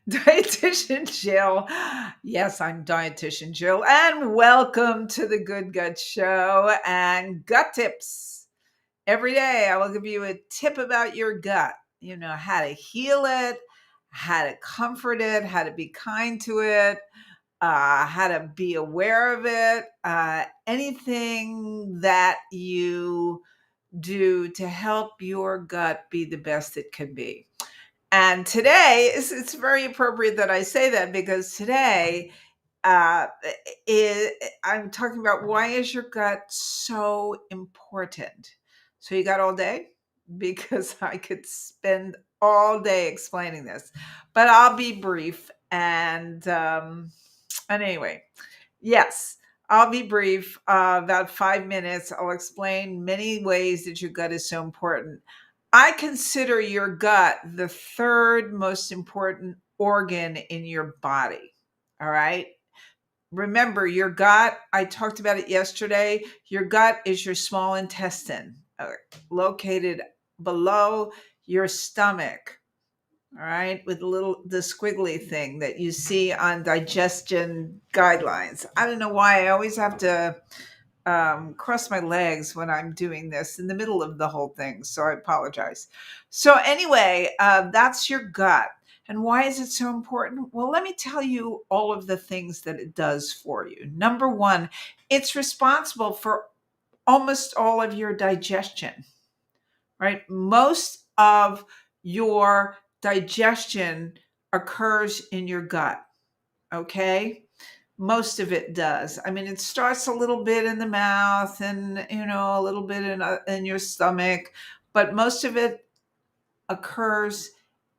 Dietitian Jill. Yes, I'm Dietitian Jill, and welcome to the Good Gut Show and Gut Tips. Every day, I will give you a tip about your gut. You know, how to heal it, how to comfort it, how to be kind to it, how to be aware of it, anything that you do to help your gut be the best it can be. And today it's very appropriate that I say that because today uh, I'm talking about why is your gut so important. So you got all day because I could spend all day explaining this, but I'll be brief. And anyway, yes, I'll be brief. About 5 minutes. I'll explain many ways that your gut is so important. I consider your gut the third most important organ in your body. All right. Remember, your gut, I talked about it yesterday. Your gut is your small intestine, located below your stomach. All right, with the squiggly thing that you see on digestion guidelines. I don't know why I always have to cross my legs when I'm doing this in the middle of the whole thing. So I apologize. So, anyway, that's your gut. And why is it so important? Well, let me tell you all of the things that it does for you. Number one, it's responsible for almost all of your digestion, right? Most of your digestion occurs in your gut, okay? Most of it does. I mean, it starts a little bit in the mouth and, a little bit in your stomach, but most of it occurs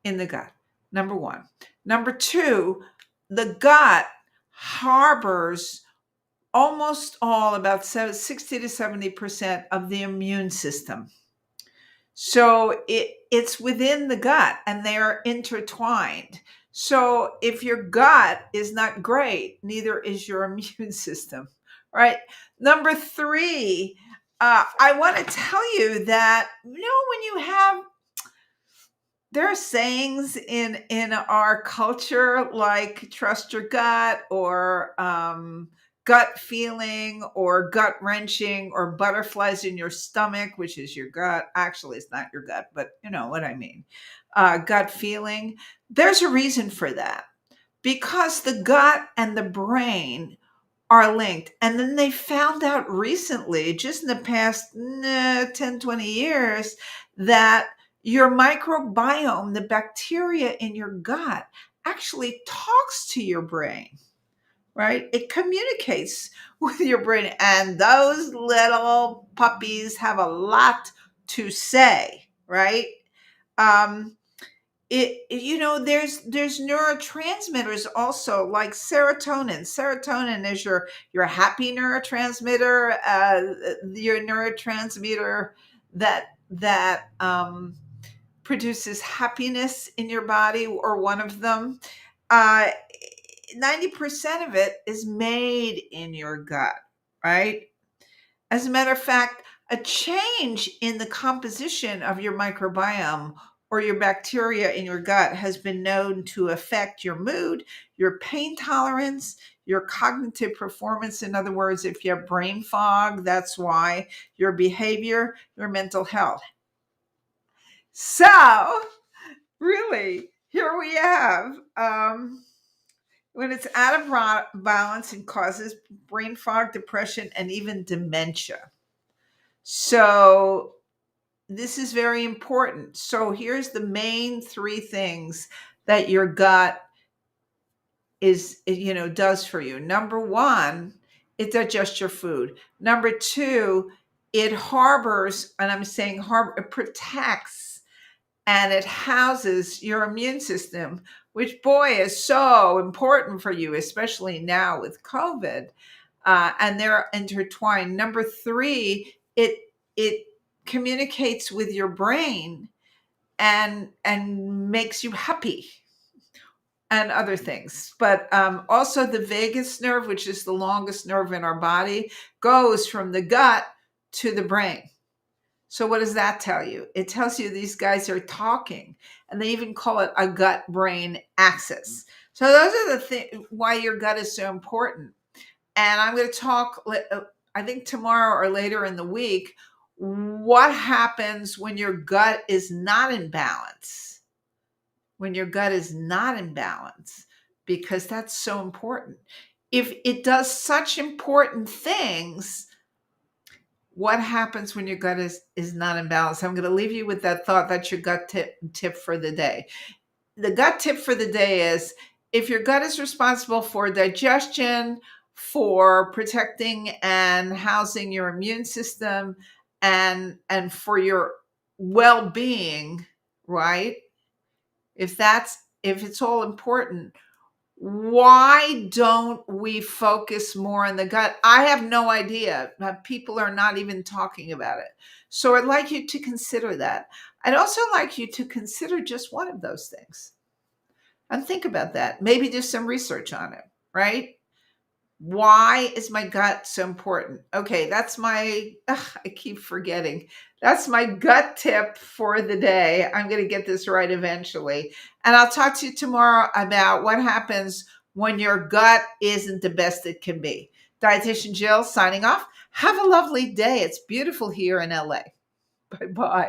in the gut. Number one. Number two, the gut harbors almost all, about 60 to 70% of the immune system. So it's within the gut and they are intertwined. So if your gut is not great, neither is your immune system, right? Number three, I want to tell you that when you have, there are sayings in our culture like trust your gut, or gut feeling, or gut wrenching, or butterflies in your stomach, which is your gut. Actually, it's not your gut, but you know what I mean. Gut feeling. There's a reason for that, because the gut and the brain are linked. And then they found out recently, just in the past 10, 20 years, that your microbiome, the bacteria in your gut, actually talks to your brain, right? It communicates with your brain. And those little puppies have a lot to say, right? Um, there's neurotransmitters also, like serotonin is your happy neurotransmitter, your neurotransmitter that produces happiness in your body, or one of them. uh 90% of it is made in your gut, right? As a matter of fact, a change in the composition of your microbiome, or your bacteria in your gut, has been known to affect your mood, your pain tolerance, your cognitive performance. In other words, if you have brain fog, that's why, your behavior, your mental health. So, really, here we have, when it's out of balance, and causes brain fog, depression, and even dementia. So this is very important. So here's the main three things that your gut does for you. Number one, it digests your food. Number two, it harbors, and I'm saying harbor, it protects and it houses your immune system, which, boy, is so important for you, especially now with COVID. And they're intertwined. Number three, it communicates with your brain and makes you happy, and other things. But also the vagus nerve, which is the longest nerve in our body, goes from the gut to the brain. So what does that tell you? It tells you these guys are talking, and they even call it a gut brain axis. So those are the things why your gut is so important. And I'm going to talk, I think tomorrow or later in the week, what happens when your gut is not in balance. When your gut is not in balance, because that's so important. If it does such important things, what happens when your gut is not in balance? I'm going to leave you with that thought. That's your gut tip for the day. The gut tip for the day is, if your gut is responsible for digestion, for protecting and housing your immune system, and for your well-being, right? If it's all important, why don't we focus more on the gut? I have no idea. People are not even talking about it. So I'd like you to consider that. I'd also like you to consider just one of those things and think about that. Maybe do some research on it, right? Why is my gut so important? Okay, that's I keep forgetting. That's my gut tip for the day. I'm going to get this right eventually. And I'll talk to you tomorrow about what happens when your gut isn't the best it can be. Dietitian Jill signing off. Have a lovely day. It's beautiful here in LA. Bye bye.